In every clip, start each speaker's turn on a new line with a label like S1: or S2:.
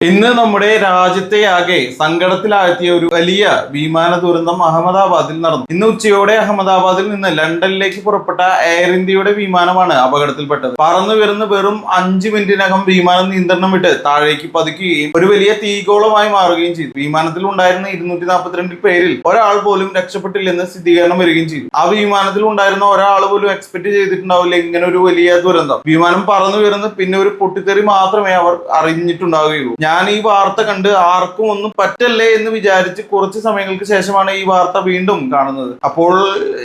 S1: ഇന്ന് നമ്മുടെ രാജ്യത്തെ ആകെ സങ്കടത്തിലാഴ്ത്തിയ ഒരു വലിയ വിമാന ദുരന്തം അഹമ്മദാബാദിൽ നടന്നു. ഇന്ന് ഉച്ചയോടെ അഹമ്മദാബാദിൽ നിന്ന് ലണ്ടനിലേക്ക് പുറപ്പെട്ട എയർ ഇന്ത്യയുടെ വിമാനമാണ് അപകടത്തിൽപ്പെട്ടത്. പറന്നു വരുന്ന വെറും 5 മിനിറ്റിനകം വിമാനം നിയന്ത്രണം വിട്ട് താഴേക്ക് പതിക്കുകയും ഒരു വലിയ തീഗോളമായി മാറുകയും ചെയ്തു. വിമാനത്തിൽ ഉണ്ടായിരുന്ന 242 പേരിൽ ഒരാൾ പോലും രക്ഷപ്പെട്ടില്ലെന്ന് സ്ഥിരീകരണം വരികയും ചെയ്തു. ആ വിമാനത്തിൽ ഉണ്ടായിരുന്ന ഒരാൾ പോലും എക്സ്പെക്ട് ചെയ്തിട്ടുണ്ടാവില്ല ഇങ്ങനെ ഒരു വലിയ ദുരന്തം. വിമാനം പറന്നു വരുന്ന പിന്നെ ഒരു പൊട്ടിത്തെറി മാത്രമേ അവർ അറിഞ്ഞിട്ടുണ്ടാവുകയുള്ളൂ. ഞാൻ ഈ വാർത്ത കണ്ട് ആർക്കും ഒന്നും പറ്റല്ലേ എന്ന് വിചാരിച്ച് കുറച്ച് സമയങ്ങൾക്ക് ശേഷമാണ് ഈ വാർത്ത വീണ്ടും കാണുന്നത്. അപ്പോൾ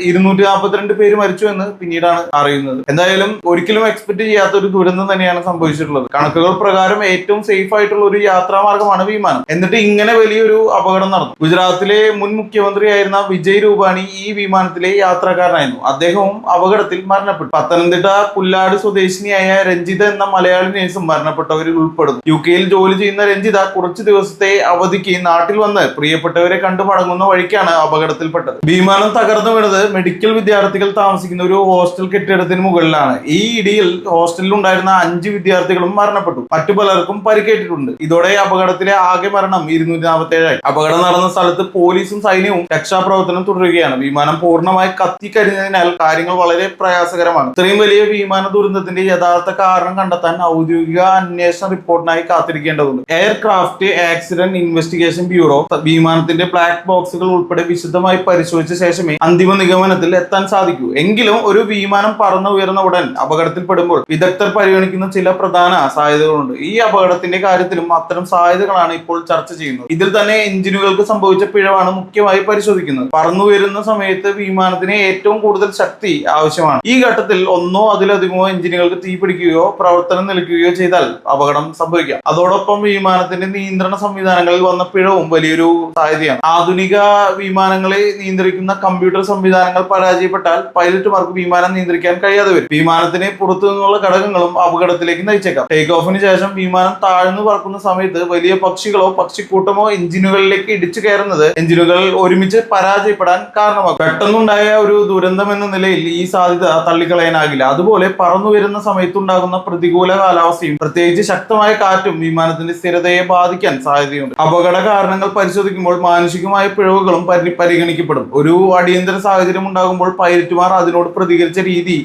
S1: 242 പേര് മരിച്ചു എന്ന് പിന്നീടാണ് അറിയുന്നത്. എന്തായാലും ഒരിക്കലും എക്സ്പെക്ട് ചെയ്യാത്ത ഒരു ദുരന്തം തന്നെയാണ് സംഭവിച്ചിട്ടുള്ളത്. കണക്കുകൾ പ്രകാരം ഏറ്റവും സേഫ് ആയിട്ടുള്ള ഒരു യാത്രാമാർഗമാണ് വിമാനം. എന്നിട്ട് ഇങ്ങനെ വലിയൊരു അപകടം നടന്നു. ഗുജറാത്തിലെ മുൻ മുഖ്യമന്ത്രിയായിരുന്ന വിജയ് രൂപാണി ഈ വിമാനത്തിലെ യാത്രക്കാരനായിരുന്നു. അദ്ദേഹവും അപകടത്തിൽ മരണപ്പെട്ടു. പത്തനംതിട്ട പുല്ലാട് സ്വദേശിനിയായ രഞ്ജിത എന്ന മലയാളി നേഴ്സും മരണപ്പെട്ടവരിൽ ഉൾപ്പെടുന്നു. UK-യിൽ ജോലി ചെയ്യുന്ന രഞ്ജിത കുറച്ചു ദിവസത്തെ അവധിക്ക് നാട്ടിൽ വന്ന് പ്രിയപ്പെട്ടവരെ കണ്ടു മടങ്ങുന്ന വഴിക്കാണ് അപകടത്തിൽപ്പെട്ടത്. വിമാനം തകർന്നു വീണത് മെഡിക്കൽ വിദ്യാർത്ഥികൾ താമസിക്കുന്ന ഒരു ഹോസ്റ്റൽ കെട്ടിടത്തിന് മുകളിലാണ്. ഈ ഇടിയിൽ ഹോസ്റ്റലിൽ ഉണ്ടായിരുന്ന 5 വിദ്യാർത്ഥികളും മരണപ്പെട്ടു. മറ്റു പലർക്കും പരിക്കേറ്റിട്ടുണ്ട്. ഇതോടെ അപകടത്തിലെ ആകെ മരണം 247 ആയി. അപകടം നടന്ന സ്ഥലത്ത് പോലീസും സൈന്യവും രക്ഷാപ്രവർത്തനം തുടരുകയാണ്. വിമാനം പൂർണ്ണമായി കത്തിക്കരിഞ്ഞതിനാൽ കാര്യങ്ങൾ വളരെ പ്രയാസകരമാണ്. ഇത്രയും വലിയ വിമാന ദുരന്തത്തിന്റെ യഥാർത്ഥ കാരണം കണ്ടെത്താൻ ഔദ്യോഗിക അന്വേഷണ റിപ്പോർട്ടിനായി കാത്തിരിക്കേണ്ടതുണ്ട്. എയർക്രാഫ്റ്റ് ആക്സിഡന്റ് ഇൻവെസ്റ്റിഗേഷൻ ബ്യൂറോ വിമാനത്തിന്റെ ബ്ലാക്ക് ബോക്സുകൾ ഉൾപ്പെടെ വിശദമായി പരിശോധിച്ച ശേഷമേ അന്തിമ നിഗമനത്തിൽ എത്താൻ സാധിക്കൂ. എങ്കിലും ഒരു വിമാനം പറന്നു ഉയർന്ന ഉടൻ അപകടത്തിൽപ്പെടുമ്പോൾ വിദഗ്ധർ പരിഗണിക്കുന്ന ചില പ്രധാന സാധ്യതകളുണ്ട്. ഈ അപകടത്തിന്റെ കാര്യത്തിലും അത്തരം സാധ്യതകളാണ് ഇപ്പോൾ ചർച്ച ചെയ്യുന്നത്. ഇതിൽ തന്നെ എഞ്ചിനുകൾക്ക് സംഭവിച്ച പിഴവാണ് മുഖ്യമായി പരിശോധിക്കുന്നത്. പറന്നു ഉയരുന്ന സമയത്ത് വിമാനത്തിന് ഏറ്റവും കൂടുതൽ ശക്തി ആവശ്യമാണ്. ഈ ഘട്ടത്തിൽ ഒന്നോ അതിലധികമോ എഞ്ചിനുകൾക്ക് തീപിടിക്കുകയോ പ്രവർത്തനം നിൽക്കുകയോ ചെയ്താൽ അപകടം സംഭവിക്കാം. അതോടൊപ്പം വിമാനത്തിന്റെ നിയന്ത്രണ സംവിധാനങ്ങളിൽ വന്ന പിഴവും വലിയൊരു സാധ്യതയാണ്. ആധുനിക വിമാനങ്ങളെ നിയന്ത്രിക്കുന്ന കമ്പ്യൂട്ടർ സംവിധാനങ്ങൾ പരാജയപ്പെട്ടാൽ പൈലറ്റുമാർക്ക് വിമാനം നിയന്ത്രിക്കാൻ കഴിയാതെ വരും. വിമാനത്തിന് പുറത്തു നിന്നുള്ള ഘടകങ്ങളും അപകടത്തിലേക്ക് നയിച്ചേക്കാം. ടേക്ക് ഓഫിന് ശേഷം വിമാനം താഴ്ന്നു പറക്കുന്ന സമയത്ത് വലിയ പക്ഷികളോ പക്ഷിക്കൂട്ടമോ എഞ്ചിനുകളിലേക്ക് ഇടിച്ചു കയറുന്നത് എഞ്ചിനുകൾ ഒരുമിച്ച് പരാജയപ്പെടാൻ കാരണമാകും. പെട്ടെന്നുണ്ടായ ഒരു ദുരന്തം എന്ന നിലയിൽ ഈ സാധ്യത തള്ളിക്കളയാനാകില്ല. അതുപോലെ പറന്നു വരുന്ന സമയത്തുണ്ടാകുന്ന പ്രതികൂല കാലാവസ്ഥയും പ്രത്യേകിച്ച് ശക്തമായ കാറ്റും വിമാനത്തിന്റെ സ്ഥിരതയെ ബാധിക്കാൻ സാധ്യതയുണ്ട്. അപകട കാരണങ്ങൾ പരിശോധിക്കുമ്പോൾ മാനുഷികമായ പിഴവുകളും പരിഗണിക്കപ്പെടും. ഒരു അടിയന്തര സാഹചര്യം ഉണ്ടാകുമ്പോൾ പൈലറ്റുമാർ അതിനോട് പ്രതികരിച്ച രീതി,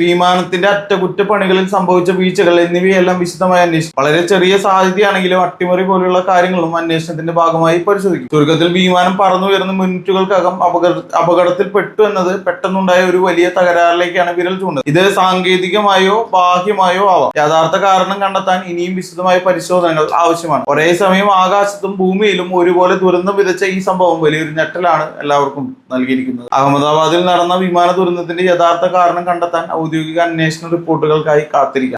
S1: വിമാനത്തിന്റെ അറ്റകുറ്റപ്പണികളിൽ സംഭവിച്ച വീഴ്ചകൾ എന്നിവയെല്ലാം വിശദമായി അന്വേഷിക്കും. വളരെ ചെറിയ സാധ്യതയാണെങ്കിലും അട്ടിമറി പോലുള്ള കാര്യങ്ങളും അന്വേഷണത്തിന്റെ ഭാഗമായി പരിശോധിക്കും. ചുരുക്കത്തിൽ വിമാനം പറന്നുയർന്ന മിനിറ്റുകൾക്കകം അപകടത്തിൽപ്പെട്ടു എന്നത് പെട്ടെന്നുണ്ടായ ഒരു വലിയ തകരാറിലേക്കാണ് വിരൽ ചൂണ്ടുന്നത്. ഇത് സാങ്കേതികമായോ ബാഹ്യമായോ ആവാം. യഥാർത്ഥ കാരണം കണ്ടെത്താൻ ഇനിയും വിശദമായ പരിശോധനകൾ ആവശ്യമാണ്. ഒരേ സമയം ആകാശത്തും ഭൂമിയിലും ഒരുപോലെ ദുരന്തം വിതച്ച ഈ സംഭവം വലിയൊരു ഞെട്ടലാണ് എല്ലാവർക്കും നൽകിയിരിക്കുന്നത്. അഹമ്മദാബാദിൽ നടന്ന വിമാന ദുരന്തത്തിന്റെ യഥാർത്ഥ കാരണം കണ്ടെത്താൻ ഔദ്യോഗിക അന്വേഷണ റിപ്പോർട്ടുകൾക്കായി കാത്തിരിക്കാം.